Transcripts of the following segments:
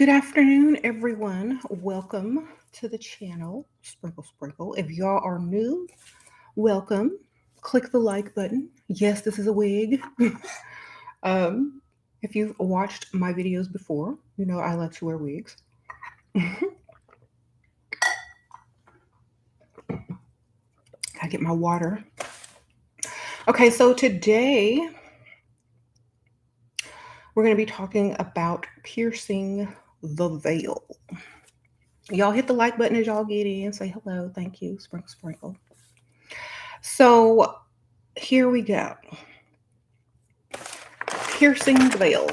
Good afternoon, everyone. Welcome to the channel, Sprinkle Sprinkle. If y'all are new, welcome. Click the like button. Yes, this is a wig. um, if you've watched my videos before, you know I like to wear wigs. Gotta get my water. Okay, so today we're going to be talking about piercing the veil. Y'all hit the like button as y'all get in. Say hello. Thank you. Sprinkle, sprinkle. So here we go. Piercing the veil.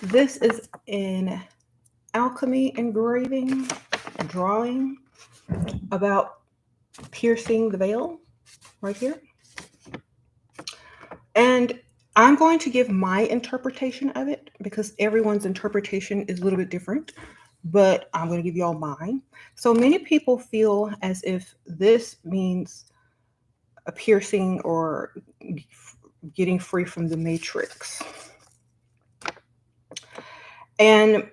This is an alchemy engraving, drawing about piercing the veil right here. And I'm going to give my interpretation of it because everyone's interpretation is a little bit different, but I'm going to give y'all mine. So many people feel as if this means a piercing or getting free from the matrix. And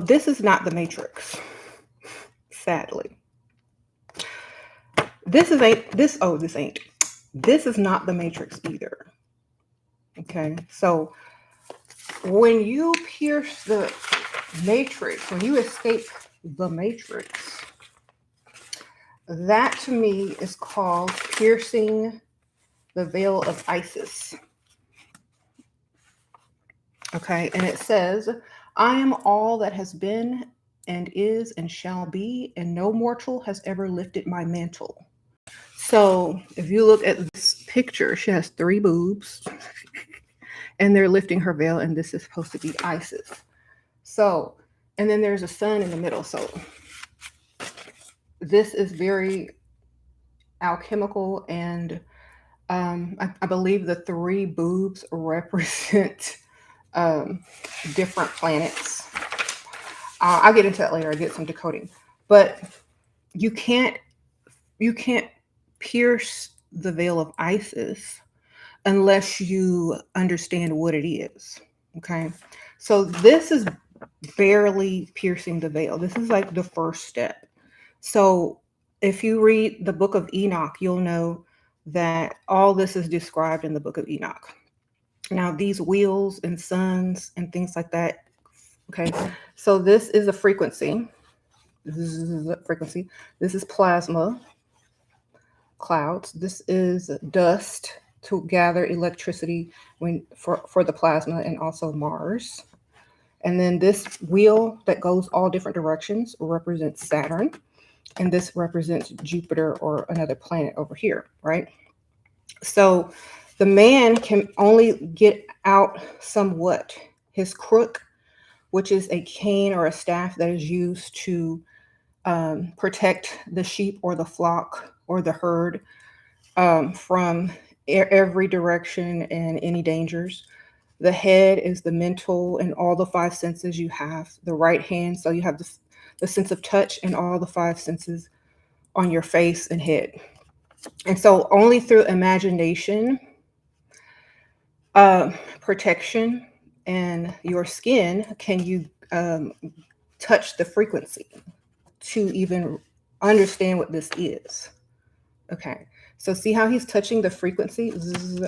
this is not the matrix, sadly. This is not the matrix either. Okay, so when you pierce the matrix, when you escape the matrix, that to me is called piercing the veil of Isis. Okay, and it says, I am all that has been and is and shall be, and no mortal has ever lifted my mantle. So if you look at this picture, she has 3 boobs and they're lifting her veil, and this is supposed to be Isis. So, and then there's a sun in the middle. So this is very alchemical, and I believe the 3 boobs represent different planets. I'll get into that later. I get some decoding, but you can't pierce the veil of Isis unless you understand what it is. Okay, so this is barely piercing the veil. This is like the first step. So if you read the book of Enoch, you'll know that all this is described in the book of Enoch. Now, these wheels and suns and things like that. Okay, so this is a frequency. This is a frequency. This is plasma clouds. This is dust to gather electricity for the plasma, and also Mars. And then this wheel that goes all different directions represents Saturn. And this represents Jupiter or another planet over here, right? So the man can only get out somewhat. His crook, which is a cane or a staff that is used to protect the sheep or the flock or the herd from every direction and any dangers. The head is the mental and all the 5 senses you have. The right hand, so you have the sense of touch and all the 5 senses on your face and head. And so only through imagination, protection, and your skin can you touch the frequency to even understand what this is. Okay, so see how he's touching the frequency? Zzz.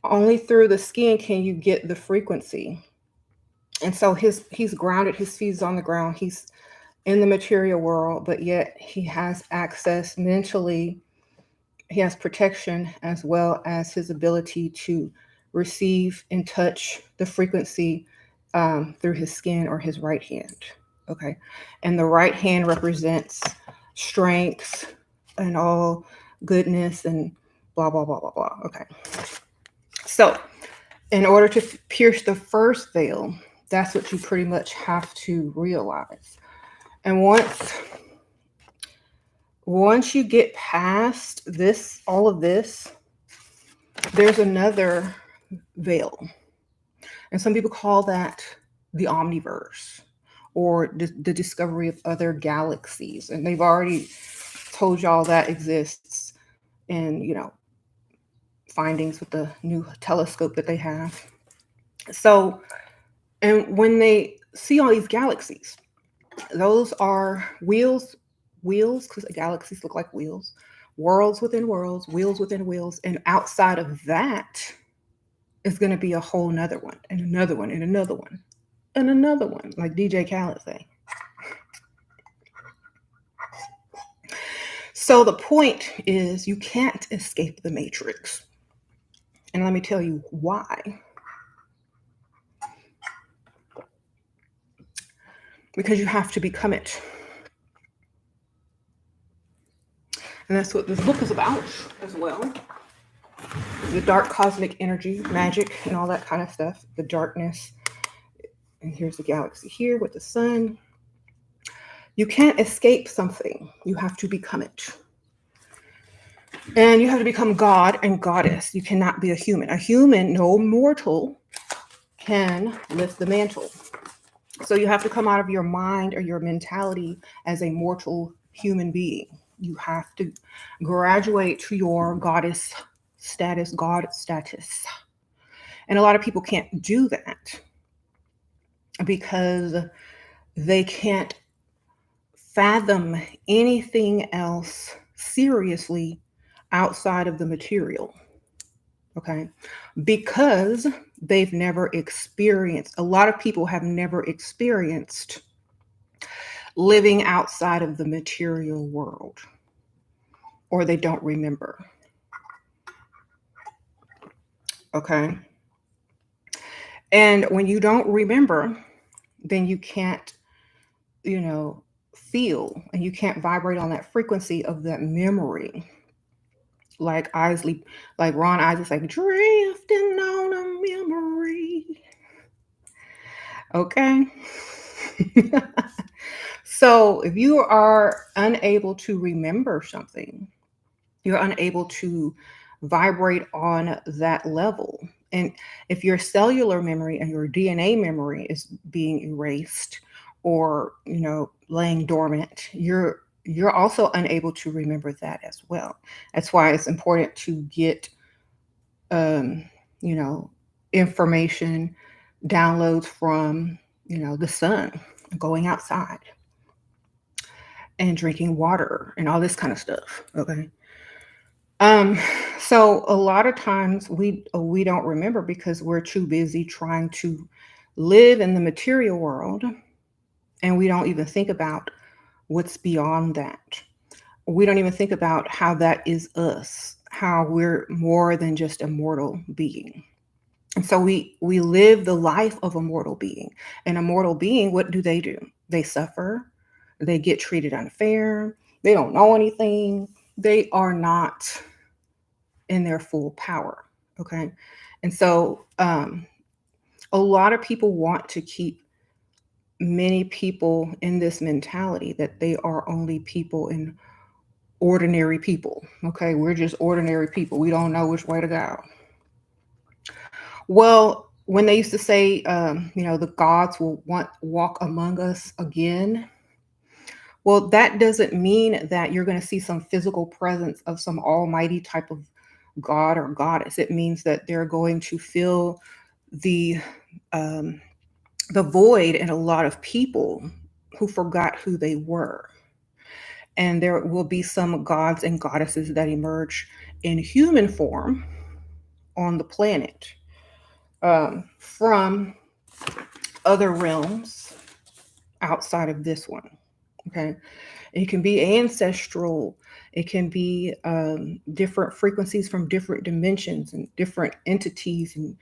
Only through the skin can you get the frequency. And so he's grounded, his feet is on the ground, he's in the material world, but yet he has access mentally, he has protection, as well as his ability to receive and touch the frequency through his skin or his right hand. Okay, and the right hand represents strength and all goodness and blah blah blah blah blah. Okay, so in order to pierce the first veil, that's what you pretty much have to realize. And once you get past this, all of this, there's another veil. And some people call that the omniverse, or the discovery of other galaxies. And they've already told y'all that exists in, findings with the new telescope that they have. So, and when they see all these galaxies, those are wheels, because galaxies look like wheels, worlds within worlds, wheels within wheels. And outside of that is going to be a whole nother one, and another one, and another one, and another one, like DJ Khaled say. So the point is, you can't escape the matrix. And let me tell you why. Because you have to become it. And that's what this book is about as well. The dark cosmic energy, magic, and all that kind of stuff. The darkness. And here's the galaxy here with the sun. You can't escape something. You have to become it. And you have to become God and goddess. You cannot be a human. A human, no mortal, can lift the mantle. So you have to come out of your mind or your mentality as a mortal human being. You have to graduate to your goddess status, God status. And a lot of people can't do that because they can't fathom anything else seriously outside of the material. Okay. Because they've never experienced, a lot of people have never experienced living outside of the material world, or they don't remember. Okay. And when you don't remember, then you can't, you know, feel, and you can't vibrate on that frequency of that memory. Like Isley, like Ron Isley's like drifting on a memory. Okay. So if you are unable to remember something, you're unable to vibrate on that level. And if your cellular memory and your DNA memory is being erased or, laying dormant, you're also unable to remember that as well. That's why it's important to get um, you know, information downloads from, the sun, going outside and drinking water and all this kind of stuff. Okay. Um, so a lot of times we don't remember because we're too busy trying to live in the material world, and we don't even think about what's beyond that. We don't even think about how that is us, how we're more than just a mortal being. And so we live the life of a mortal being. And a mortal being, what do? They suffer, they get treated unfair, they don't know anything, they are not in their full power. Okay. And so a lot of people want to keep many people in this mentality that they are only people and ordinary people. Okay. We're just ordinary people. We don't know which way to go. Well, when they used to say, the gods will walk among us again, well, that doesn't mean that you're going to see some physical presence of some almighty type of god or goddess. It means that they're going to fill the um, the void in a lot of people who forgot who they were, and there will be some gods and goddesses that emerge in human form on the planet from other realms outside of this one. Okay. It can be ancestral. It can be different frequencies from different dimensions and different entities and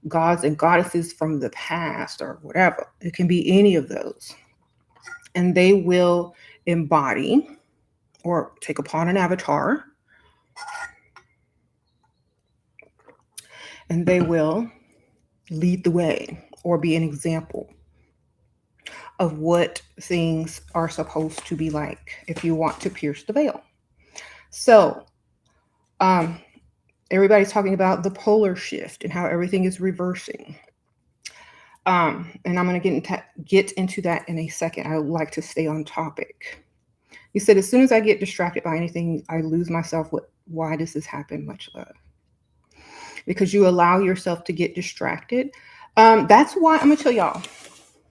gods and goddesses from the past or whatever. It can be any of those. And they will embody or take upon an avatar, and they will lead the way or be an example of what things are supposed to be like if you want to pierce the veil. So, um, everybody's talking about the polar shift and how everything is reversing. And I'm going to get into that in a second. I would like to stay on topic. You said, as soon as I get distracted by anything, I lose myself. Why does this happen? Much love. Because you allow yourself to get distracted That's why I'm gonna tell y'all.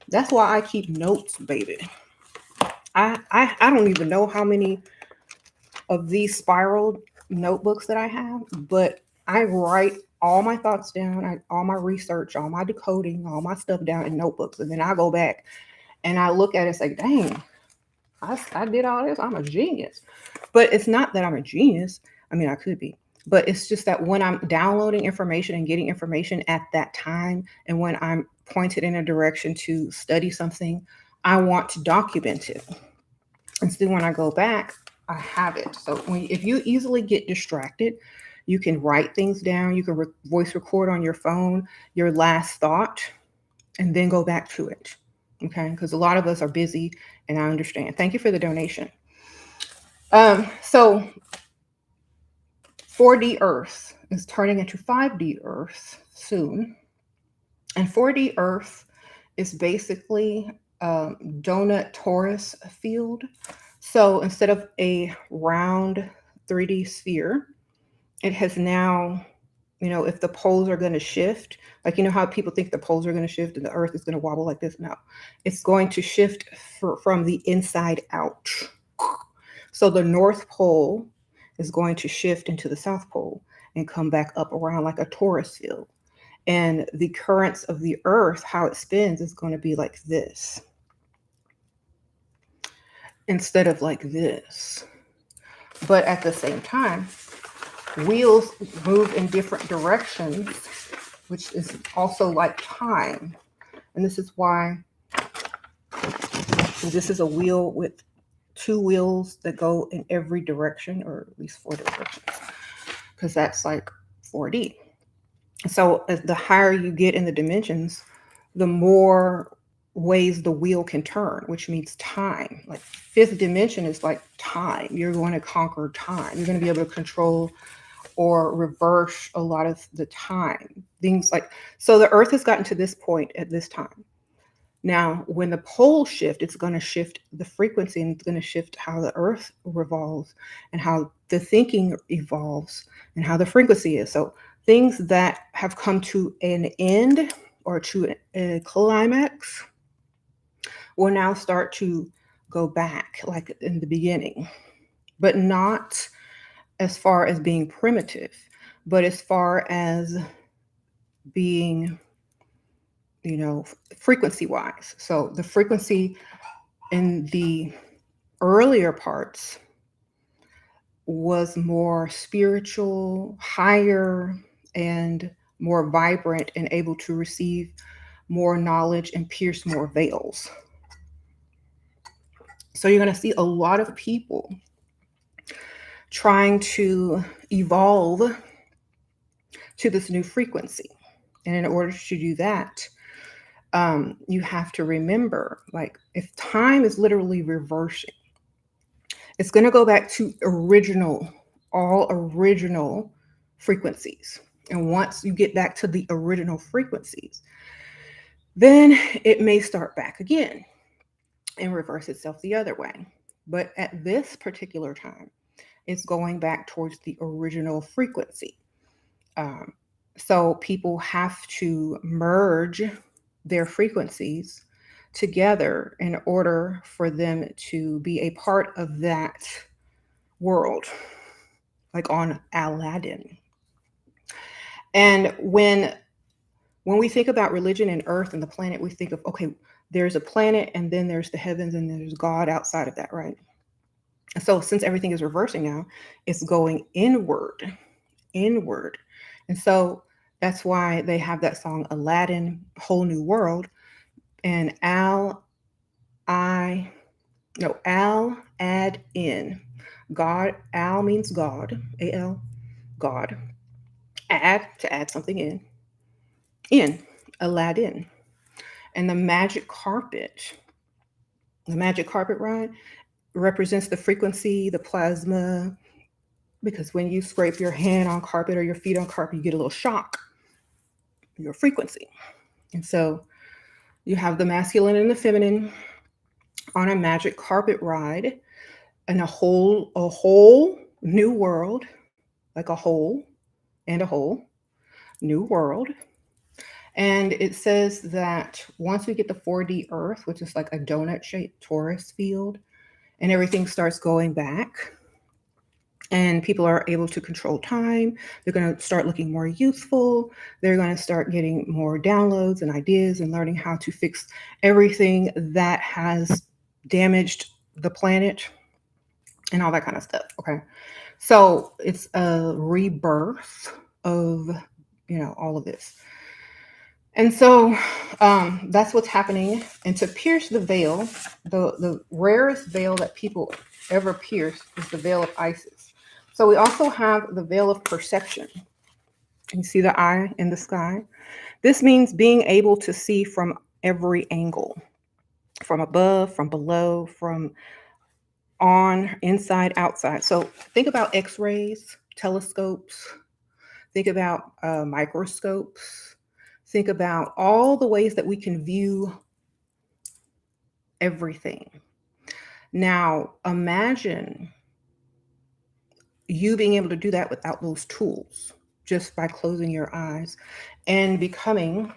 That's why I keep notes, baby. I don't even know how many of these spiral notebooks that I have, but I write all my thoughts down, all my research, all my decoding, all my stuff down in notebooks, and then I go back and I look at it and say, "Dang, I did all this. I'm a genius." But it's not that I'm a genius. I mean, I could be, but it's just that when I'm downloading information and getting information at that time, and when I'm pointed in a direction to study something, I want to document it. And so when I go back, I have it. So if you easily get distracted, you can write things down. You can voice record on your phone your last thought, and then go back to it. Okay, because a lot of us are busy, and I understand. Thank you for the donation. So 4D Earth is turning into 5D Earth soon, and 4D Earth is basically a donut torus field. So instead of a round 3D sphere, it has now, if the poles are going to shift, like, how people think the poles are going to shift and the earth is going to wobble like this. No, it's going to shift from the inside out. So the North Pole is going to shift into the South Pole and come back up around like a torus field. And the currents of the earth, how it spins, is going to be like this instead of like this. But at the same time, wheels move in different directions, which is also like time. And this is why this is a wheel with two wheels that go in every direction, or at least four directions, because that's like 4D. So as the higher you get in the dimensions, the more ways the wheel can turn, which means time. Like fifth dimension is like time. You're going to conquer time. You're going to be able to control or reverse a lot of the time. Things like, so the earth has gotten to this point at this time. Now, when the poles shift, it's going to shift the frequency, and it's going to shift how the earth revolves and how the thinking evolves and how the frequency is. So things that have come to an end or to a climax will now start to go back like in the beginning, but not as far as being primitive, but as far as being, frequency wise. So the frequency in the earlier parts was more spiritual, higher, and more vibrant, and able to receive more knowledge and pierce more veils. So you're going to see a lot of people trying to evolve to this new frequency. And in order to do that, you have to remember, like, if time is literally reversing, it's going to go back to all original frequencies. And once you get back to the original frequencies, then it may start back again and reverse itself the other way. But at this particular time, it's going back towards the original frequency. Um, so people have to merge their frequencies together in order for them to be a part of that world, like on Aladdin. And when we think about religion and earth and the planet, we think of, okay, there's a planet and then there's the heavens and there's God outside of that, right? So since everything is reversing now, it's going inward, inward. And so that's why they have that song Aladdin, Whole New World. And Al add in. God, Al means God, A-L, God. Add, to add something in, Aladdin. And the magic carpet ride represents the frequency, the plasma, because when you scrape your hand on carpet or your feet on carpet, you get a little shock, your frequency. And so you have the masculine and the feminine on a magic carpet ride and a whole new world, like a whole and a whole new world. And it says that once we get the 4D Earth, which is like a donut shaped torus field, and everything starts going back, and people are able to control time, they're going to start looking more youthful. They're going to start getting more downloads and ideas and learning how to fix everything that has damaged the planet and all that kind of stuff. Okay. So it's a rebirth of, all of this. And so that's what's happening. And to pierce the veil, the rarest veil that people ever pierce is the veil of Isis. So we also have the veil of perception. You see the eye in the sky? This means being able to see from every angle, from above, from below, from on, inside, outside. So think about X-rays, telescopes, think about microscopes, think about all the ways that we can view everything. Now, imagine you being able to do that without those tools, just by closing your eyes and becoming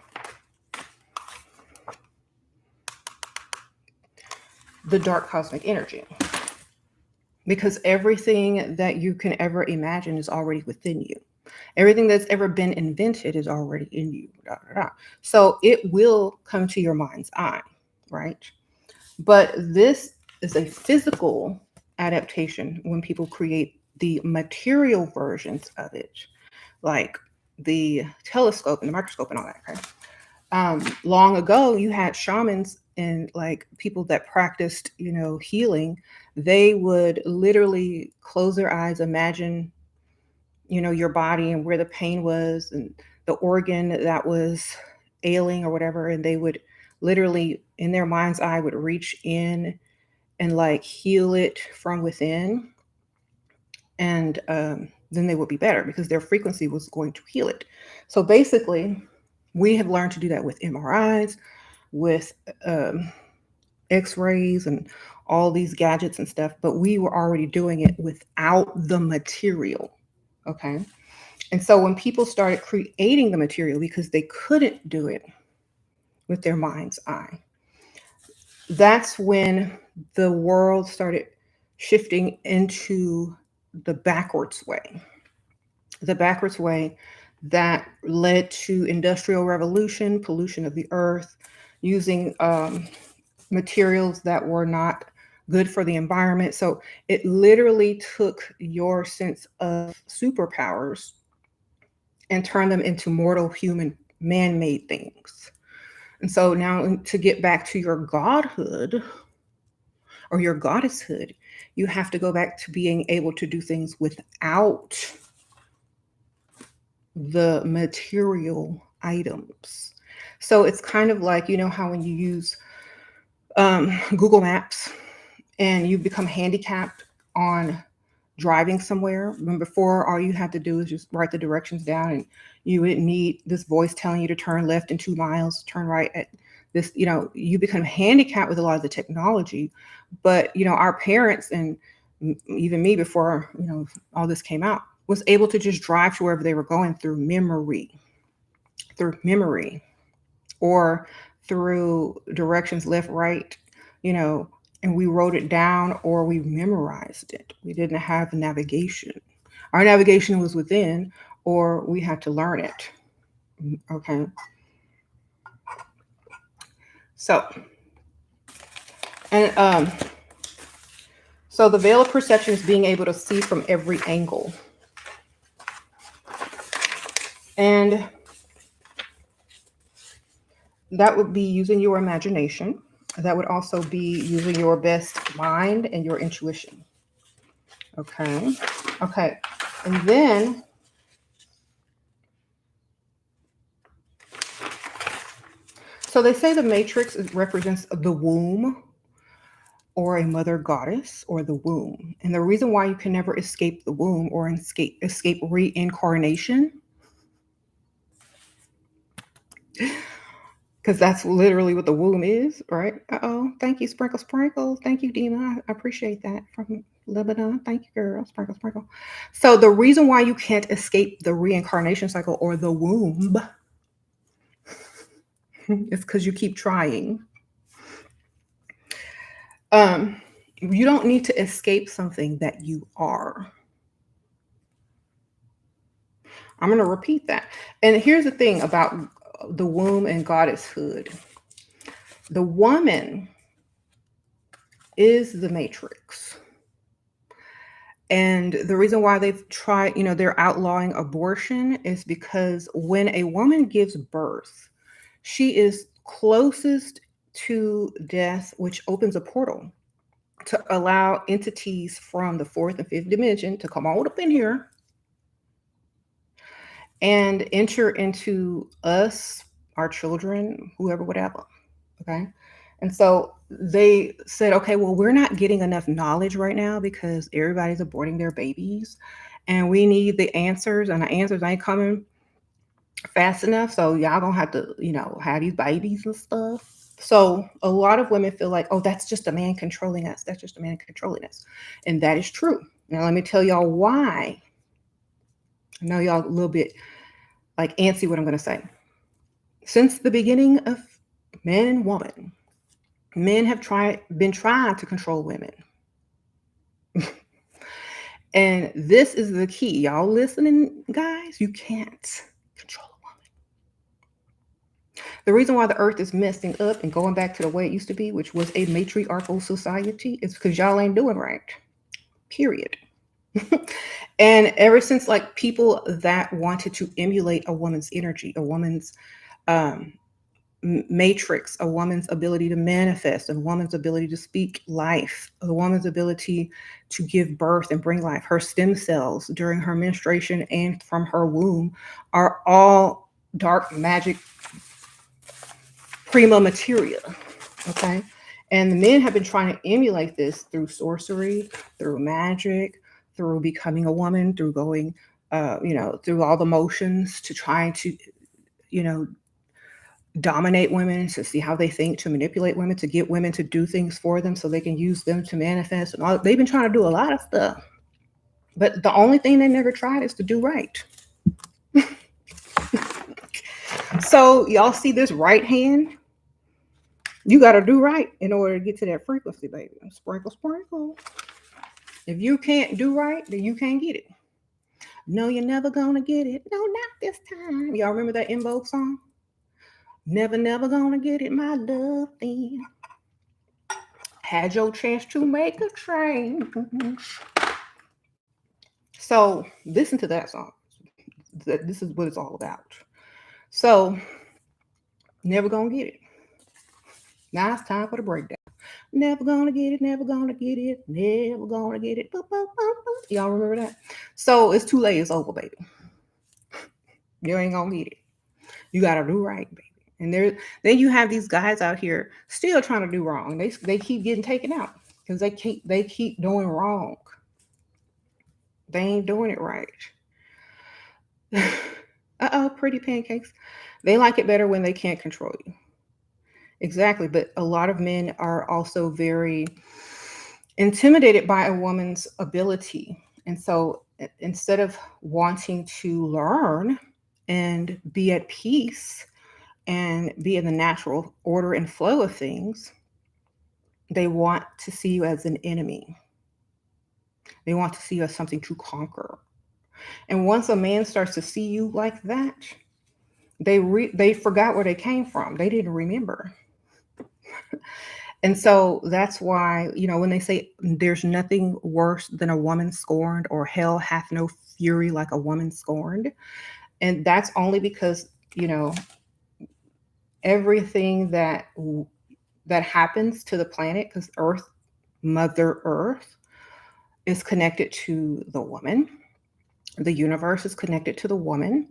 the dark cosmic energy. Because everything that you can ever imagine is already within you. Everything that's ever been invented is already in you. So it will come to your mind's eye, right? But this is a physical adaptation when people create the material versions of it, like the telescope and the microscope and all that. Okay? Long ago, you had shamans and like people that practiced, healing. They would literally close their eyes, imagine, your body and where the pain was and the organ that was ailing or whatever, and they would literally in their mind's eye would reach in and like heal it from within, and then they would be better because their frequency was going to heal it. So basically we have learned to do that with MRIs, with X-rays and all these gadgets and stuff, but we were already doing it without the material. Okay. And so when people started creating the material because they couldn't do it with their mind's eye, that's when the world started shifting into the backwards way. The backwards way that led to industrial revolution, pollution of the earth, using materials that were not good for the environment. So it literally took your sense of superpowers and turned them into mortal human man-made things. And so now to get back to your godhood or your goddesshood, you have to go back to being able to do things without the material items. So it's kind of like, how when you use Google Maps and you become handicapped on driving somewhere. When before all you had to do is just write the directions down and you wouldn't need this voice telling you to turn left in 2 miles, turn right at this, you become handicapped with a lot of the technology. But, our parents and even me before, all this came out was able to just drive to wherever they were going through memory, or through directions left, right, and we wrote it down or we memorized it. We didn't have navigation. Our navigation was within, or we had to learn it. Okay. So, and so the veil of perception is being able to see from every angle. And that would be using your imagination. That would also be using your best mind and your intuition. Okay. Okay. And then so they say the matrix represents the womb or a mother goddess or the womb. And the reason why you can never escape the womb or escape reincarnation, because that's literally what the womb is, right? Uh-oh. Thank you, Sprinkle Sprinkle. Thank you, Dima. I appreciate that from Lebanon. Thank you, girl. Sprinkle Sprinkle. So the reason why you can't escape the reincarnation cycle or the womb It's because you keep trying. Um, you don't need to escape something that you are. I'm going to repeat that. And here's the thing about the womb and goddesshood: the woman is the matrix. And the reason why they've tried, they're outlawing abortion is because when a woman gives birth, she is closest to death, which opens a portal to allow entities from the fourth and fifth dimension to come on up in here and enter into us, our children, whoever, whatever. Okay. And so they said, okay, well, we're not getting enough knowledge right now because everybody's aborting their babies and we need the answers, and the answers ain't coming fast enough. So y'all gonna have to, have these babies and stuff. So a lot of women feel like, oh, that's just a man controlling us. That's just a man controlling us. And that is true. Now, let me tell y'all why. I know y'all a little bit like antsy what I'm going to say. Since the beginning of man and woman, men have been trying to control women. And this is the key. Y'all listening, guys? You can't control a woman. The reason why the earth is messing up and going back to the way it used to be, which was a matriarchal society, is because y'all ain't doing right. Period. And ever since, like, people that wanted to emulate a woman's energy, a woman's um, matrix, a woman's ability to manifest, a woman's ability to speak life, a woman's ability to give birth and bring life, her stem cells during her menstruation and from her womb are all dark magic prima materia. Okay. And the men have been trying to emulate this through sorcery, through magic, through becoming a woman, through going, through all the motions to trying to, you know, dominate women, to see how they think, to manipulate women, to get women to do things for them so they can use them to manifest. And all, they've been trying to do a lot of stuff. But the only thing they never tried is to do right. So y'all see this right hand? You got to do right in order to get to that frequency, baby. Sprinkle, sprinkle. If you can't do right, then you can't get it. No, you're never gonna get it. No, not this time. Y'all remember that In Vogue song? Never, never gonna get it, my love. Then had your chance to make a change. So listen to that song. This is what it's all about. So never gonna get it. Now it's time for the breakdown. Never gonna get it, never gonna get it, never gonna get it. Boop, boop, boop, boop. Y'all remember that? So it's too late, it's over, baby. You ain't gonna get it. You gotta do right, baby. And then you have these guys out here still trying to do wrong. They keep getting taken out because they keep doing wrong. They ain't doing it right. Uh-oh, pretty pancakes. They like it better when they can't control you. Exactly. But a lot of men are also very intimidated by a woman's ability. And so instead of wanting to learn and be at peace and be in the natural order and flow of things, they want to see you as an enemy. They want to see you as something to conquer. And once a man starts to see you like that, they forgot where they came from. They didn't remember. And so that's why, when they say there's nothing worse than a woman scorned, or hell hath no fury like a woman scorned. And that's only because, everything that happens to the planet, because Earth, Mother Earth, is connected to the woman. The universe is connected to the woman.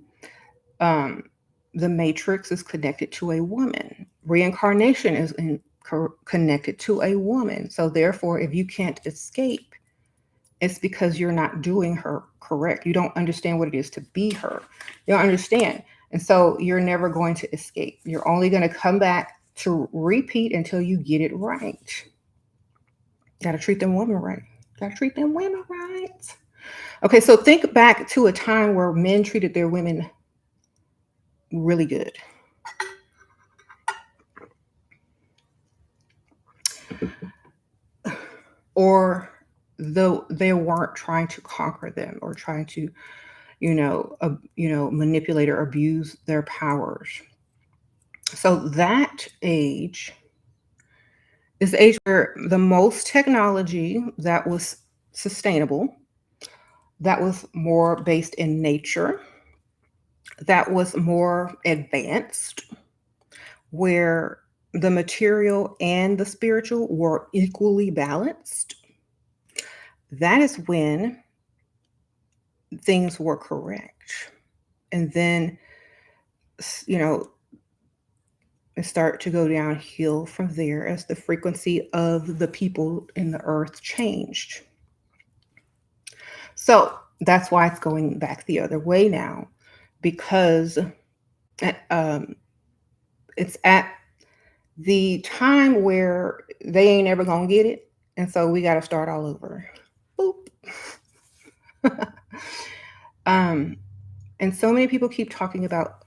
Um, the matrix is connected to a woman. Reincarnation is connected to a woman. So therefore, if you can't escape, it's because you're not doing her correct. You don't understand what it is to be her. You don't understand. And so you're never going to escape. You're only going to come back to repeat until you get it right. Got to treat them women right. Got to treat them women right. Okay, so think back to a time where men treated their women really good. or though they weren't trying to conquer them or trying to, manipulate or abuse their powers. So that age is the age where the most technology that was sustainable, that was more based in nature, that was more advanced, where the material and the spiritual were equally balanced. That is when things were correct. And then, you know, it start to go downhill from there as the frequency of the people in the earth changed. So that's why it's going back the other way now, because um, it's at the time where they ain't ever gonna get it, and so we got to start all over. Boop. um, and so many people keep talking about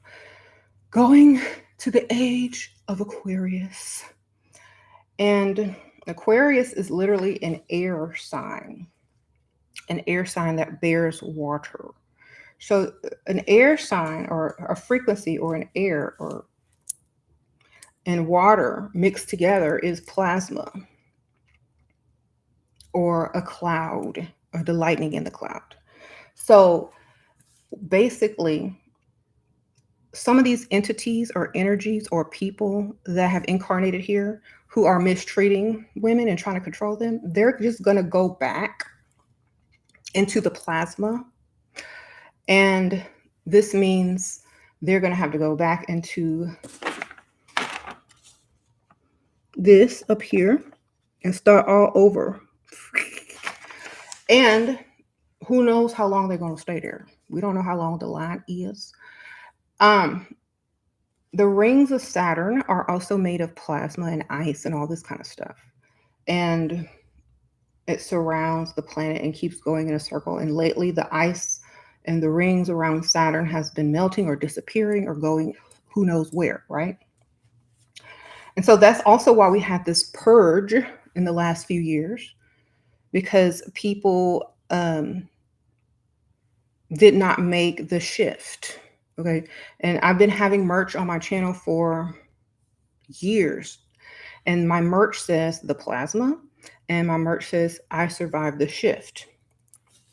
going to the age of Aquarius, and Aquarius is literally an air sign that bears water. So an air sign or a frequency or an air or and water mixed together is plasma or a cloud or the lightning in the cloud. So basically, some of these entities or energies or people that have incarnated here who are mistreating women and trying to control them, they're just going to go back into the plasma. And this means they're going to have to go back into this up here and start all over. And who knows how long they're going to stay there. We don't know how long the line is. Um, the rings of Saturn are also made of plasma and ice and all this kind of stuff. And it surrounds the planet and keeps going in a circle. And lately, the ice and the rings around Saturn has been melting or disappearing or going who knows where, right? And so that's also why we had this purge in the last few years, because people did not make the shift. Okay. And I've been having merch on my channel for years. And my merch says the plasma, and my merch says I survived the shift.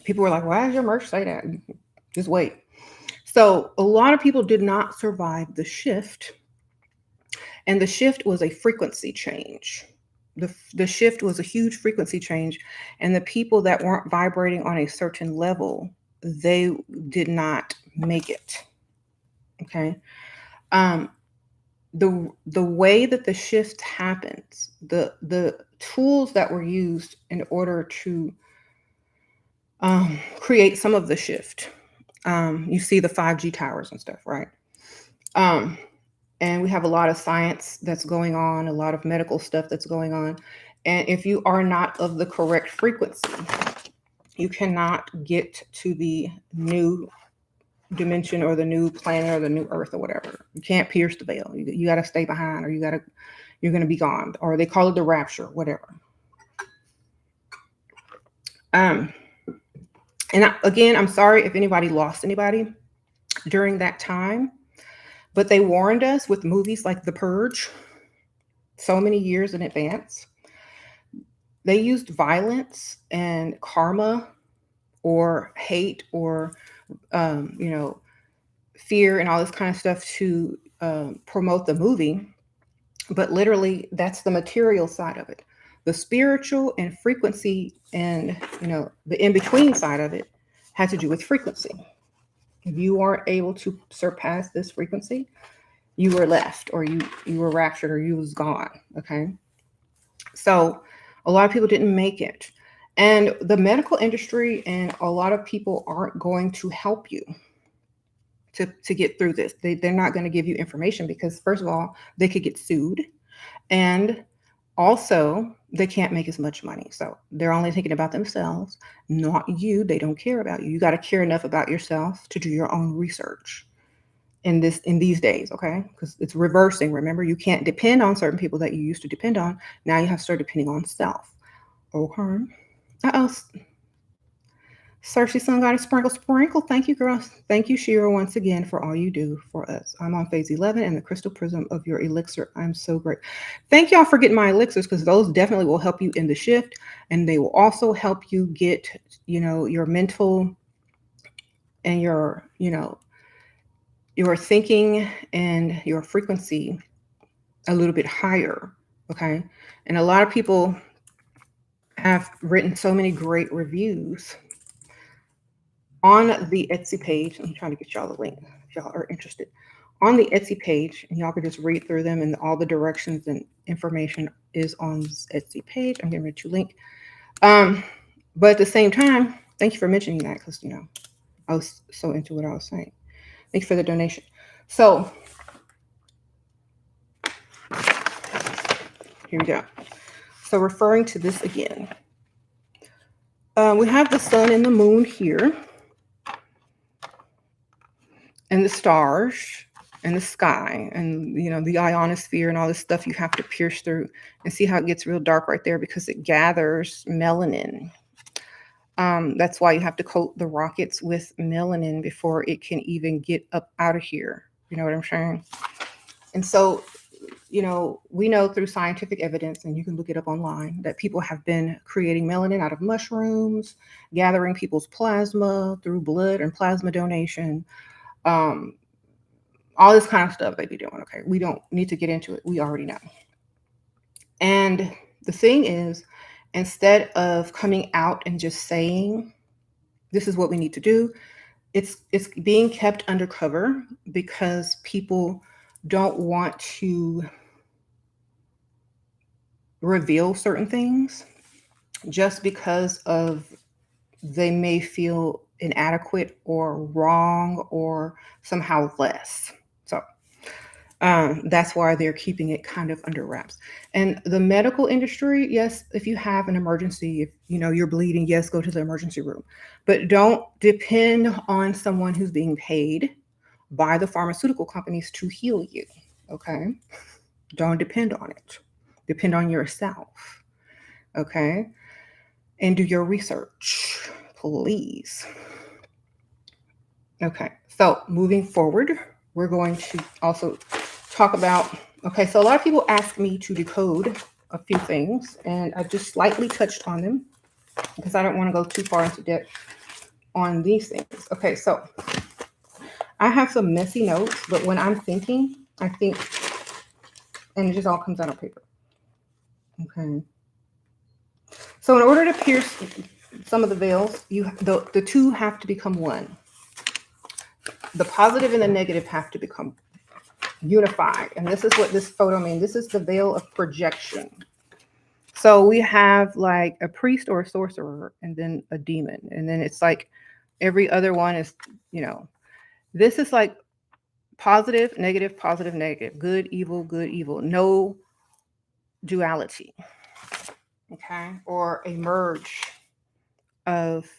People were like, why does your merch say that? Just wait. So a lot of people did not survive the shift. And the shift was a frequency change. The shift was a huge frequency change. And the people that weren't vibrating on a certain level, they did not make it. Okay. Um, the way that the shift happens, the tools that were used in order to create some of the shift. You see the 5G towers and stuff, right? And we have a lot of science that's going on, a lot of medical stuff that's going on. And if you are not of the correct frequency, you cannot get to the new dimension or the new planet or the new earth or whatever. You can't pierce the veil. You got to stay behind, or you're going to be gone, or they call it the rapture, whatever. And again, I'm sorry if anybody lost anybody during that time, but they warned us with movies like The Purge so many years in advance. They used violence and karma or hate or fear and all this kind of stuff to promote the movie. But literally, that's the material side of it. The spiritual and frequency and, the in-between side of it had to do with frequency. If you weren't able to surpass this frequency, you were left, or you were raptured, or you was gone. Okay. So a lot of people didn't make it. And the medical industry and a lot of people aren't going to help you to get through this. They're not going to give you information because, first of all, they could get sued. And also, they can't make as much money. So they're only thinking about themselves, not you. They don't care about you. You got to care enough about yourself to do your own research in these days, okay? Because it's reversing. Remember, you can't depend on certain people that you used to depend on. Now you have to start depending on self. Okay. Uh-oh. Cersei Sun got a sprinkle, sprinkle. Thank you, girls. Thank you, Shira, once again for all you do for us. I'm on phase 11 and the crystal prism of your elixir. I'm so great. Thank y'all for getting my elixirs because those definitely will help you in the shift, and they will also help you get, your mental and your thinking and your frequency a little bit higher. Okay. And a lot of people have written so many great reviews on the Etsy page. I'm trying to get y'all the link if y'all are interested. On the Etsy page, and y'all can just read through them, and all the directions and information is on this Etsy page. I'm getting ready to link. But at the same time, thank you for mentioning that because I was so into what I was saying. Thank you for the donation. So here we go. So referring to this again, we have the sun and the moon here, and the stars and the sky, and the ionosphere and all this stuff you have to pierce through, and see how it gets real dark right there because it gathers melanin. That's why you have to coat the rockets with melanin before it can even get up out of here. You know what I'm saying? And so, we know through scientific evidence, and you can look it up online, that people have been creating melanin out of mushrooms, gathering people's plasma through blood and plasma donation. All this kind of stuff they be doing. Okay. We don't need to get into it. We already know. And the thing is, instead of coming out and just saying, this is what we need to do, it's being kept undercover because people don't want to reveal certain things just because of they may feel inadequate or wrong or somehow less. So that's why they're keeping it kind of under wraps. And the medical industry, yes, if you have an emergency, if you're bleeding, yes, go to the emergency room. But don't depend on someone who's being paid by the pharmaceutical companies to heal you. Okay? Don't depend on it. Depend on yourself. Okay? And do your research, please. Okay, so moving forward, we're going to also talk about, so a lot of people ask me to decode a few things, and I just slightly touched on them because I don't want to go too far into depth on these things. Okay, so I have some messy notes, but when I'm thinking, I think, and it just all comes out on paper. Okay. So in order to pierce some of the veils, the two have to become one. The positive and the negative have to become unified. And this is what this photo means. This is the veil of projection. So we have like a priest or a sorcerer and then a demon. And then it's like every other one is, this is like positive, negative, good, evil. No duality. Okay. Or a merge of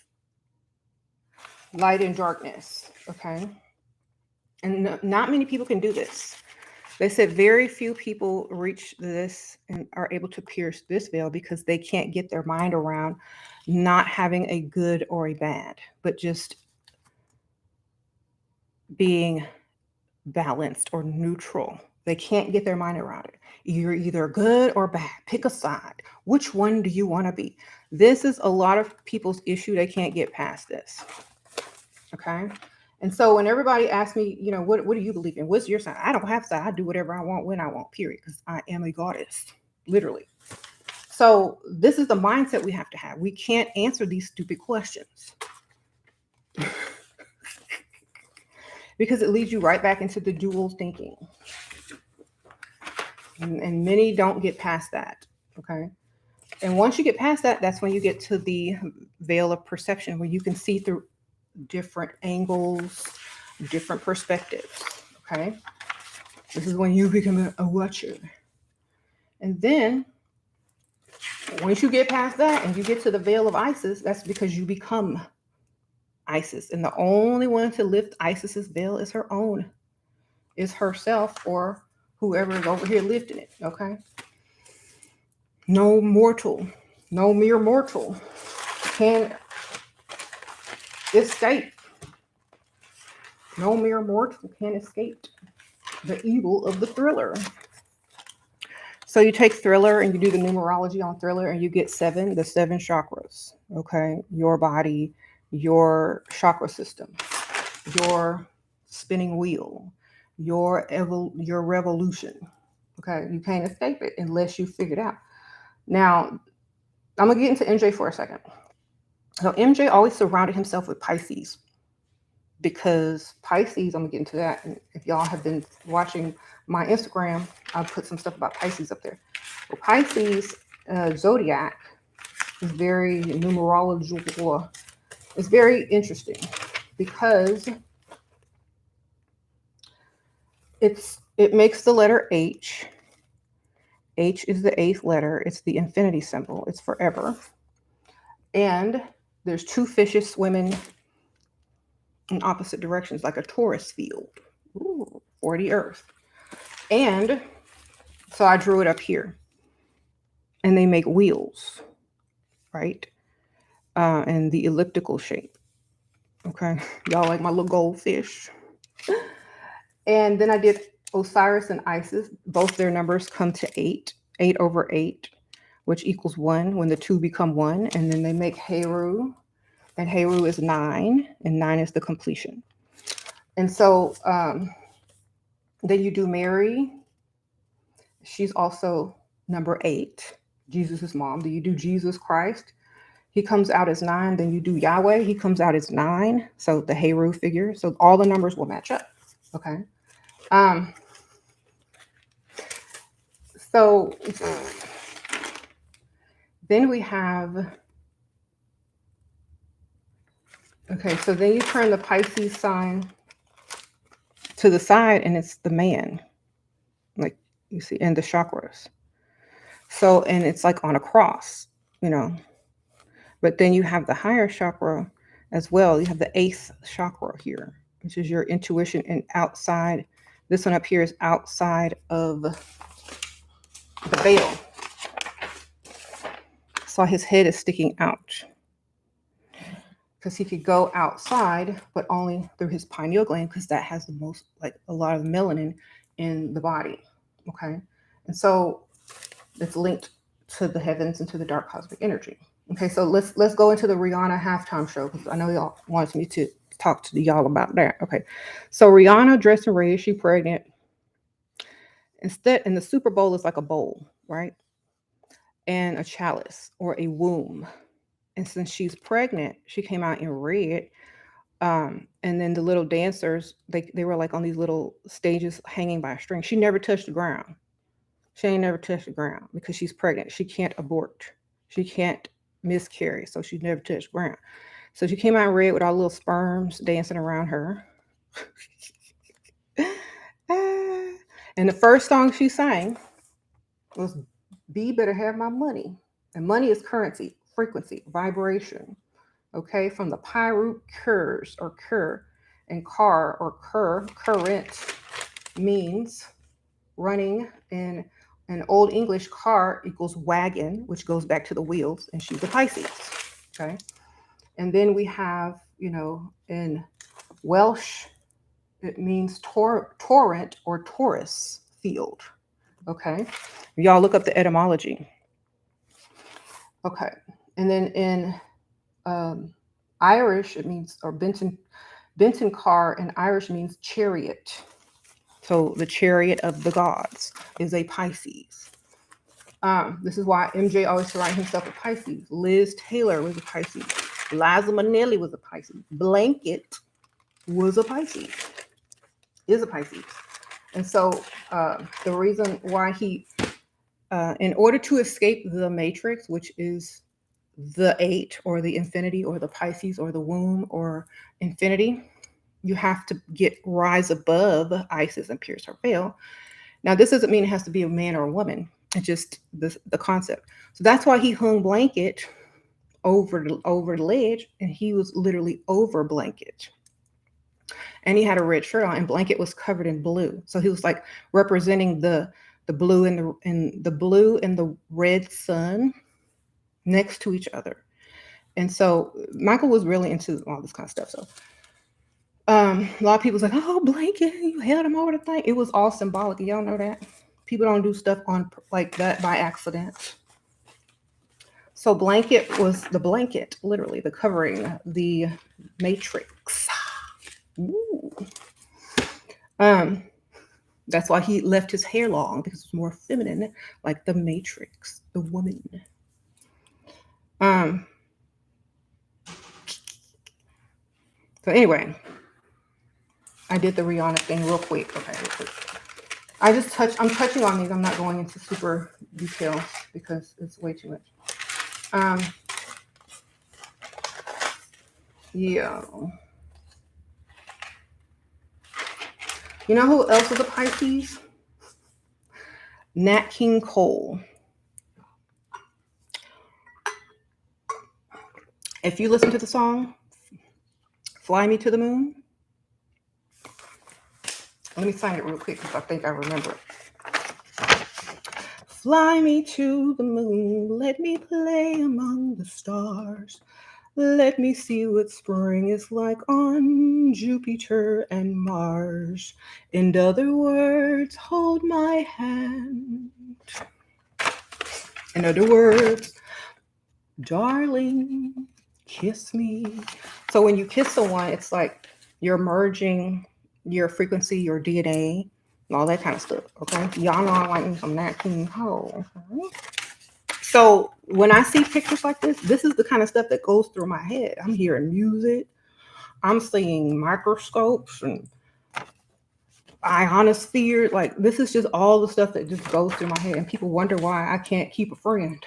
light and darkness. Okay. And not many people can do this. They said very few people reach this and are able to pierce this veil because they can't get their mind around not having a good or a bad, but just being balanced or neutral. They can't get their mind around it. You're either good or bad. Pick a side. Which one do you want to be? This is a lot of people's issue. They can't get past this. Okay. And so when everybody asks me, what do you believe in? What's your sign? I don't have sign. I do whatever I want when I want, period. Because I am a goddess, literally. So this is the mindset we have to have. We can't answer these stupid questions. Because it leads you right back into the dual thinking. And many don't get past that. Okay. And once you get past that, that's when you get to the veil of perception where you can see through different angles, different perspectives. Okay. This is when you become a watcher. And then once you get past that and you get to the veil of Isis, that's because you become Isis. And the only one to lift Isis's veil is herself or whoever is over here lifting it. Okay. No mortal No mere mortal can escape. No mere mortal can escape the evil of the thriller. So you take thriller and you do the numerology on thriller and you get the seven chakras. Okay. Your body, your chakra system, your spinning wheel, your revolution. Okay. You can't escape it unless you figure it out. Now, I'm going to get into MJ for a second. So MJ always surrounded himself with Pisces because Pisces, I'm going to get into that. And if y'all have been watching my Instagram, I've put some stuff about Pisces up there. Well, Pisces zodiac is very numerological. It's very interesting because it makes the letter H. H is the eighth letter. It's the infinity symbol. It's forever. And there's two fishes swimming in opposite directions, like a torus field. Ooh, for the earth. And so I drew it up here. And they make wheels, right? And the elliptical shape. Okay. Y'all like my little goldfish. And then I did Osiris and Isis. Both their numbers come to 8. 8 over 8, which equals 1 when the two become 1. And then they make Heru. And Heru is 9. And 9 is the completion. And so then you do Mary. She's also number 8. Jesus' mom. Then you do Jesus Christ. He comes out as 9. Then you do Yahweh. He comes out as 9. So the Heru figure. So all the numbers will match up. Okay. So then we have, okay, so then you turn the Pisces sign to the side and it's the man, like you see, and the chakras. So, and it's like on a cross, you know, but then you have the higher chakra as well. You have the 8th chakra here, which is your intuition and outside. This one up here is outside of the veil. So his head is sticking out because he could go outside, but only through his pineal gland because that has the most, like a lot of melanin in the body. Okay. And so it's linked to the heavens and to the dark cosmic energy. Okay. So let's go into the Rihanna halftime show because I know y'all wanted me to talk to y'all about that. Okay. So Rihanna dressed in red, she pregnant. Instead, and the Super Bowl is like a bowl, right? And a chalice or a womb. And since she's pregnant, she came out in red. And then the little dancers, they were like on these little stages hanging by a string. She never touched the ground. She ain't never touched the ground because she's pregnant. She can't abort. She can't miscarry. So she never touched the ground. So she came out in red with all little sperms dancing around her. And the first song she sang was B Better Have My Money. And money is currency, frequency, vibration. Okay, from the pi root curs or cur, and car or current means running. In an old English, car equals wagon, which goes back to the wheels, and she's a Pisces. Okay, and then we have, you know, in Welsh, it means torrent or Taurus field. Okay, y'all look up the etymology. Okay, and then in Irish, it means, or Benton car in Irish means chariot. So the chariot of the gods is a Pisces. This is why MJ always surrounded himself with Pisces. Liz Taylor was a Pisces. Liza Minnelli was a Pisces. Blanket was a Pisces. Is a Pisces. And so the reason why he, in order to escape the matrix, which is the 8 or the infinity or the Pisces or the womb or infinity, you have to rise above Isis and pierce her veil. Now, this doesn't mean it has to be a man or a woman. It's just the concept. So that's why he hung Blanket over the ledge, and he was literally over Blanket. And he had a red shirt on, and Blanket was covered in blue. So he was like representing the blue and the blue and the red sun next to each other. And so Michael was really into all this kind of stuff. So a lot of people's like, oh, blanket, you held him over the thing. It was all symbolic. Y'all know that. People don't do stuff on like that by accident. So blanket was the blanket, literally the covering, the matrix. Ooh. Um, that's why he left his hair long because it's more feminine, like the matrix, the woman. Um, so anyway, I did the Rihanna thing real quick. Okay, real quick. I'm touching on these. I'm not going into super details because it's way too much. Yeah. You know who else is a Pisces? Nat King Cole. If you listen to the song Fly Me to the Moon, let me sing it real quick because I think I remember it. Fly me to the moon, let me play among the stars. Let me see what spring is like on Jupiter and Mars. In other words, hold my hand. In other words, darling, kiss me. So when you kiss someone, it's like you're merging your frequency, your DNA, and all that kind of stuff. Okay. Y'all know I like me some Nat King Cole. Okay? So when I see pictures like this is the kind of stuff that goes through my head. I'm hearing music. I'm seeing microscopes and ionosphere. Like this is just all the stuff that just goes through my head. And people wonder why I can't keep a friend.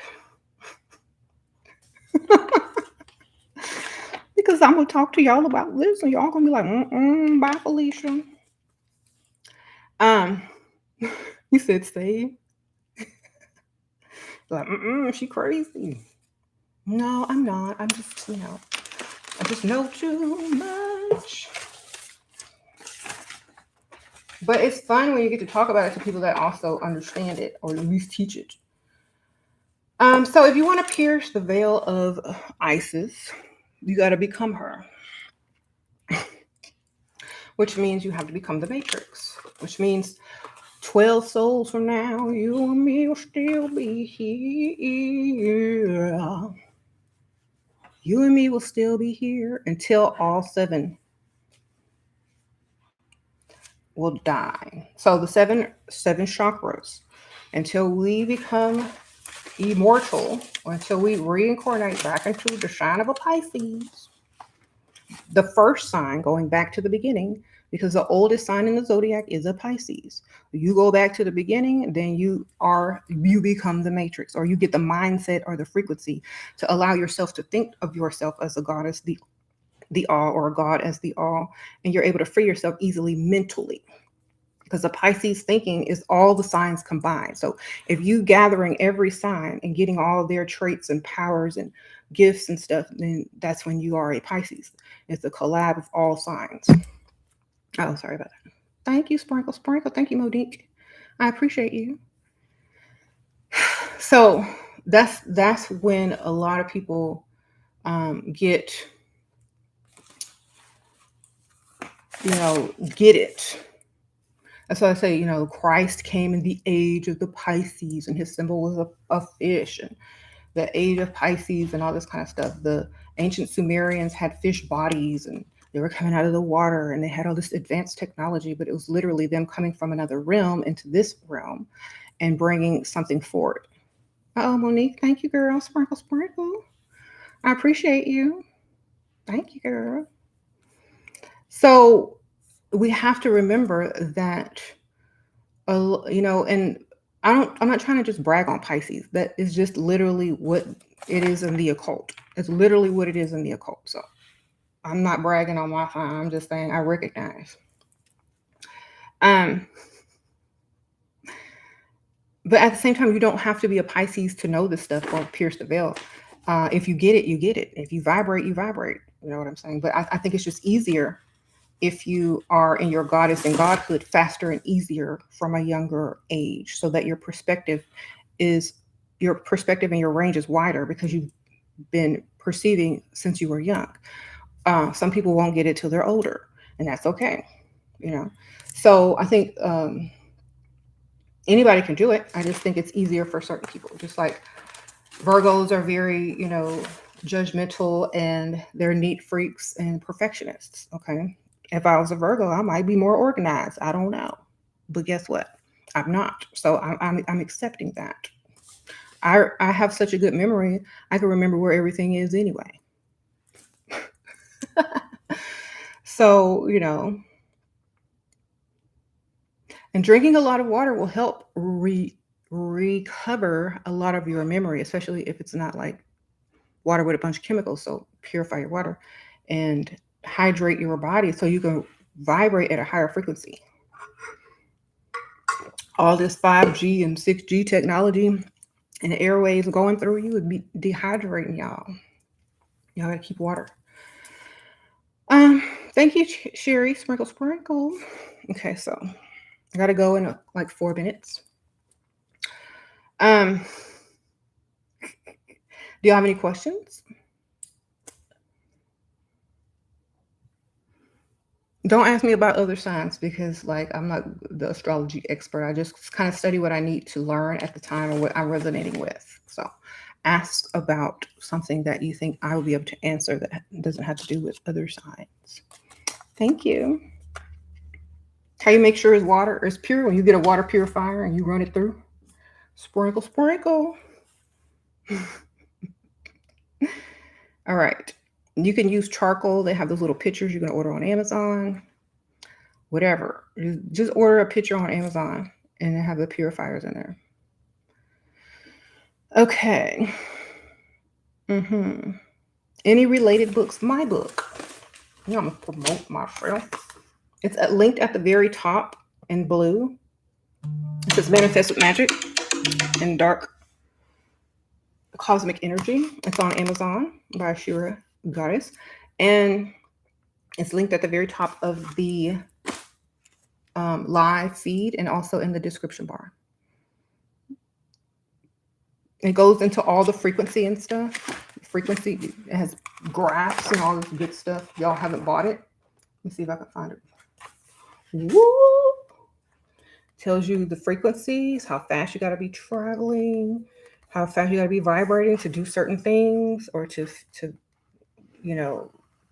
Because I'm gonna talk to y'all about this, and y'all gonna be like, bye, Felicia. Um, you said stay. Like, she crazy. No, I'm not. I'm just, I just know too much. But it's fun when you get to talk about it to people that also understand it, or at least teach it. So if you want to pierce the veil of Isis, you got to become her. Which means you have to become the Matrix. Which means 12 souls from now, you and me will still be here. You and me will still be here until all 7 will die. So the seven chakras, until we become immortal, or until we reincarnate back into the sign of a Pisces, the first sign going back to the beginning, because the oldest sign in the zodiac is a Pisces. You go back to the beginning, then you become the matrix, or you get the mindset or the frequency to allow yourself to think of yourself as a goddess, the all, or a god as the all, and you're able to free yourself easily mentally. Because the Pisces thinking is all the signs combined. So if you gathering every sign and getting all of their traits and powers and gifts and stuff, then that's when you are a Pisces. It's a collab of all signs. Oh, sorry about that. Thank you, Sprinkle Sprinkle. Thank you, Monique. I appreciate you. So that's when a lot of people get get it. That's why I say, Christ came in the age of the Pisces, and his symbol was a fish, and the age of Pisces and all this kind of stuff. The ancient Sumerians had fish bodies, and they were coming out of the water, and they had all this advanced technology, but it was literally them coming from another realm into this realm and bringing something forward. Oh, Monique, thank you, girl. Sprinkle, sprinkle. I appreciate you. Thank you, girl. So we have to remember that, and I'm not trying to just brag on Pisces. That is just literally what it is in the occult. It's literally what it is in the occult. So I'm not bragging on my sign. I'm just saying I recognize. But at the same time, you don't have to be a Pisces to know this stuff or pierce the veil. If you get it, you get it. If you vibrate, you vibrate. You know what I'm saying? But I think it's just easier if you are in your goddess and godhood faster and easier from a younger age, so that your perspective is your perspective and your range is wider because you've been perceiving since you were young. Some people won't get it till they're older, and that's okay, you know. So I think anybody can do it. I just think it's easier for certain people. Just like Virgos are very, judgmental, and they're neat freaks and perfectionists. Okay. If I was a Virgo, I might be more organized. I don't know. But guess what? I'm not. So I'm accepting that. I have such a good memory, I can remember where everything is anyway. So, and drinking a lot of water will help recover a lot of your memory, especially if it's not like water with a bunch of chemicals. So purify your water and hydrate your body so you can vibrate at a higher frequency. All this 5G and 6G technology and the airwaves going through you would be dehydrating y'all. Y'all gotta keep water. Um, Thank you, Sherry. Sprinkle, sprinkle. Okay, so I gotta go in like 4 minutes. Um, do you have any questions? Don't ask me about other signs because, like, I'm not the astrology expert. I just kind of study what I need to learn at the time and what I'm resonating with. So, ask about something that you think I will be able to answer that doesn't have to do with other signs. Thank you. How you make sure his water is pure when you get a water purifier and you run it through? Sprinkle, sprinkle. All right. You can use charcoal. They have those little pitchers you can order on Amazon. Whatever. Just order a pitcher on Amazon and they have the purifiers in there. Okay. Any related books? My book. I'm gonna promote myself. It's linked at the very top in blue. It says Manifest with Magic in dark cosmic energy. It's on Amazon by Shira Goddess. And it's linked at the very top of the live feed and also in the description bar. It goes into all the frequency and stuff. Frequency, it has graphs and all this good stuff. Y'all haven't bought it? Let me see if I can find it. Woo! Tells you the frequencies, how fast you got to be traveling, how fast you got to be vibrating to do certain things or to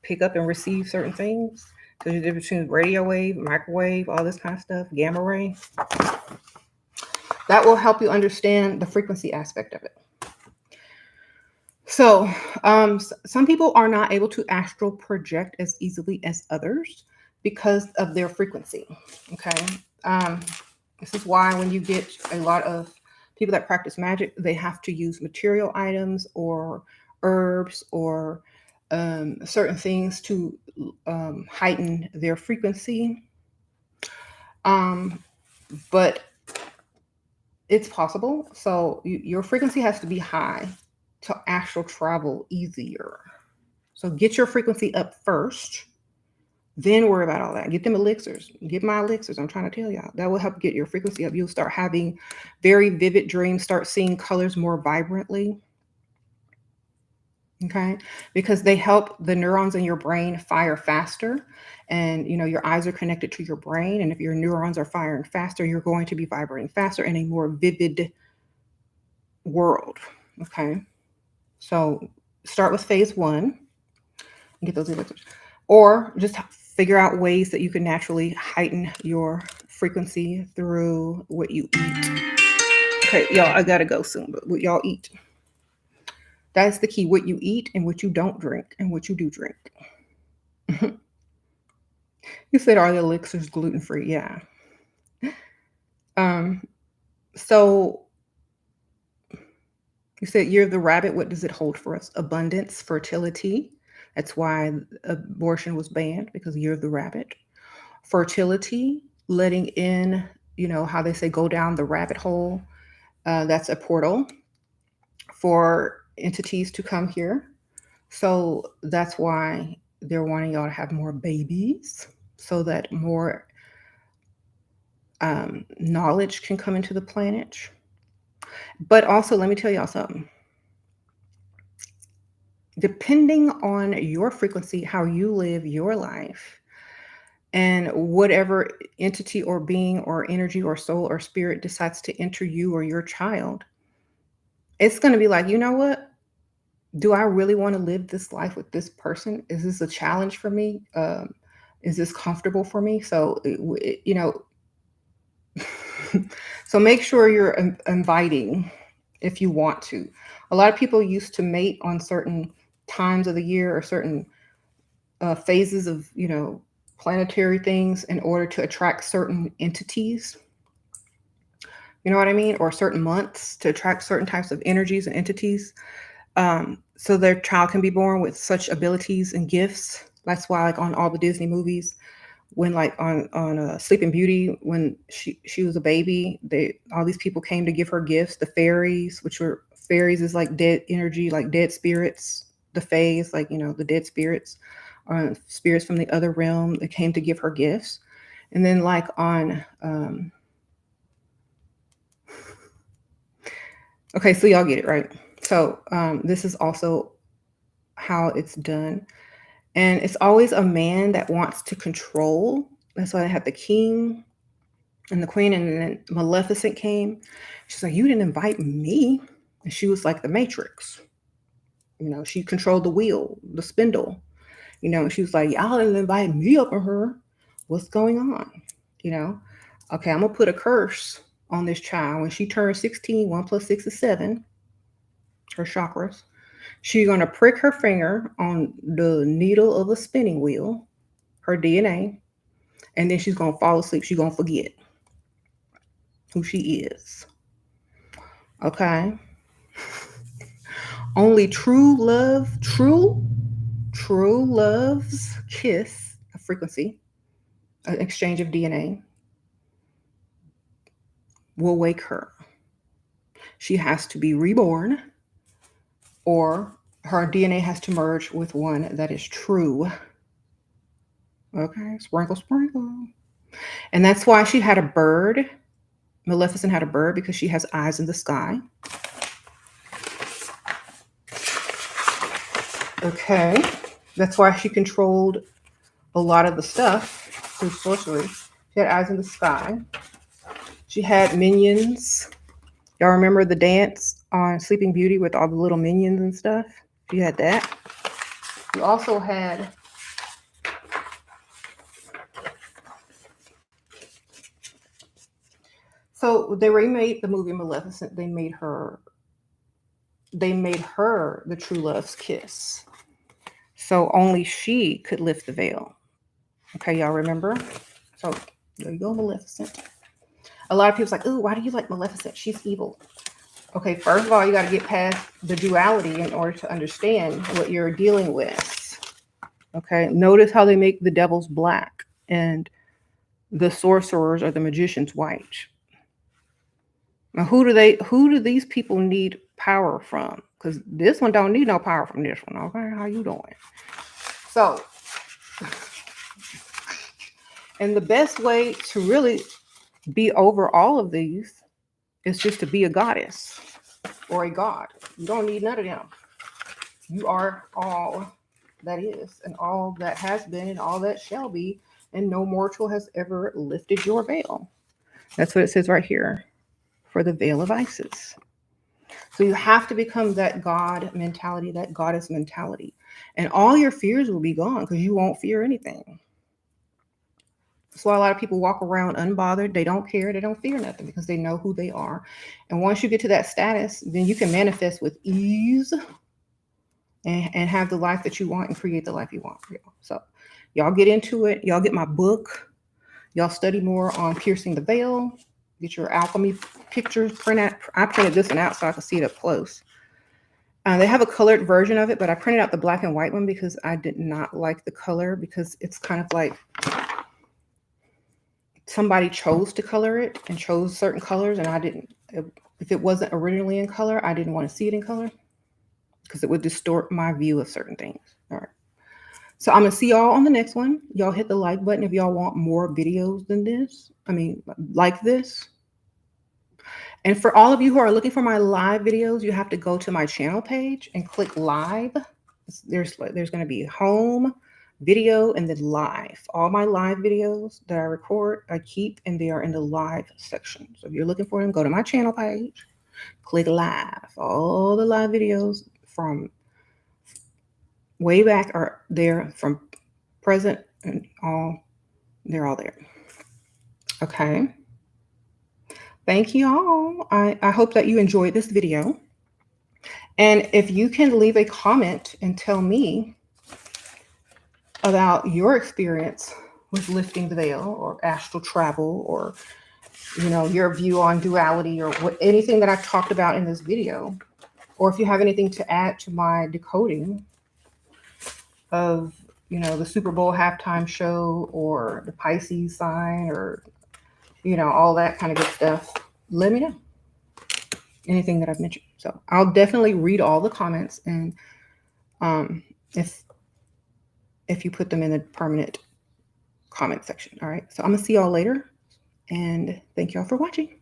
pick up and receive certain things. There's a difference between radio wave, microwave, all this kind of stuff, gamma ray. That will help you understand the frequency aspect of it. So, some people are not able to astral project as easily as others because of their frequency. Okay. This is why when you get a lot of people that practice magic, they have to use material items or herbs or certain things to heighten their frequency. But it's possible. So your frequency has to be high to astral travel easier. So get your frequency up first, then worry about all that. Get them elixirs. Get my elixirs. I'm trying to tell y'all. That will help get your frequency up. You'll start having very vivid dreams, start seeing colors more vibrantly. Okay, because they help the neurons in your brain fire faster, and your eyes are connected to your brain, and if your neurons are firing faster, you're going to be vibrating faster in a more vivid world. Okay, so start with phase 1 and get those elixirs, or just figure out ways that you can naturally heighten your frequency through what you eat. Okay, y'all, I gotta go soon, but what y'all eat. That's the key, what you eat and what you don't drink and what you do drink. You said, are the elixirs gluten-free? Yeah. So you said year of the rabbit. What does it hold for us? Abundance, fertility. That's why abortion was banned, because year of the rabbit. Fertility, letting in, how they say go down the rabbit hole. That's a portal for entities to come here. So that's why they're wanting y'all to have more babies so that more knowledge can come into the planet. But also, let me tell y'all something. Depending on your frequency, how you live your life, and whatever entity or being or energy or soul or spirit decides to enter you or your child, it's going to be like, you know what? Do I really want to live this life with this person? Is this a challenge for me? Is this comfortable for me? So, so make sure you're inviting if you want to. A lot of people used to mate on certain times of the year or certain phases of, planetary things in order to attract certain entities. You know what I mean? Or certain months to attract certain types of energies and entities. So their child can be born with such abilities and gifts. That's why, like on all the Disney movies, when like on Sleeping Beauty, when she was a baby, they all these people came to give her gifts. The fairies, which were fairies, is like dead energy, like dead spirits. The fays, like the dead spirits, spirits from the other realm. They came to give her gifts, and then like on okay, so y'all get it, right? So this is also how it's done. And it's always a man that wants to control. That's why they have the king and the queen. And then Maleficent came. She's like, you didn't invite me. And she was like the Matrix. She controlled the wheel, the spindle. She was like, y'all didn't invite me up in her. What's going on? You know? Okay, I'm going to put a curse on this child. When she turns 16, 1 plus 6 is 7, her chakras. She's going to prick her finger on the needle of a spinning wheel, her DNA, and then she's going to fall asleep. She's going to forget who she is. Okay? Only true love's kiss, a frequency, an exchange of DNA, will wake her. She has to be reborn, or her DNA has to merge with one that is true. Okay, sprinkle, sprinkle. And that's why she had a bird. Maleficent had a bird because she has eyes in the sky. Okay, that's why she controlled a lot of the stuff through sorcery. She had eyes in the sky. She had minions. Y'all remember the dance on Sleeping Beauty with all the little minions and stuff? She had that. You also had so they remade the movie Maleficent. They made her the true love's kiss. So only she could lift the veil. Okay, y'all remember? So there you go, Maleficent. A lot of people's like, ooh, why do you like Maleficent? She's evil. Okay, first of all, you got to get past the duality in order to understand what you're dealing with. Okay, notice how they make the devils black and the sorcerers or the magicians white. Now, who do these people need power from? Because this one don't need no power from this one. Okay, how you doing? So, and the best way to really be over all of these is just to be a goddess or a god. You don't need none of them. You are all that is, and all that has been, and all that shall be, and no mortal has ever lifted your veil. That's what it says right here for the veil of Isis. So you have to become that God mentality, that goddess mentality. And all your fears will be gone because you won't fear anything. That's why a lot of people walk around unbothered. They don't care. They don't fear nothing because they know who they are. And once you get to that status, then you can manifest with ease and have the life that you want and create the life you want for you. So y'all get into it. Y'all get my book. Y'all study more on piercing the veil. Get your alchemy pictures. I printed this one out so I could see it up close. They have a colored version of it, but I printed out the black and white one because I did not like the color because it's kind of like somebody chose to color it and chose certain colors, and I didn't. If it wasn't originally in color, I didn't want to see it in color because it would distort my view of certain things. All right. So I'm going to see y'all on the next one. Y'all hit the like button if y'all want more videos than this. I mean, like this. And for all of you who are looking for my live videos, you have to go to my channel page and click live. There's going to be home, video, and then live. All my live videos that I record, I keep, and they are in the live section. So if you're looking for them, go to my channel page, click live. All the live videos from way back are there, from present and all, they're all there. Okay. Thank you all. I hope that you enjoyed this video. And if you can leave a comment and tell me about your experience with lifting the veil or astral travel, or your view on duality, or anything that I've talked about in this video, or if you have anything to add to my decoding of the Super Bowl halftime show, or the Pisces sign, or all that kind of good stuff, let me know anything that I've mentioned. So I'll definitely read all the comments, and if you put them in the permanent comment section. All right. So I'm going to see y'all later, and thank y'all for watching.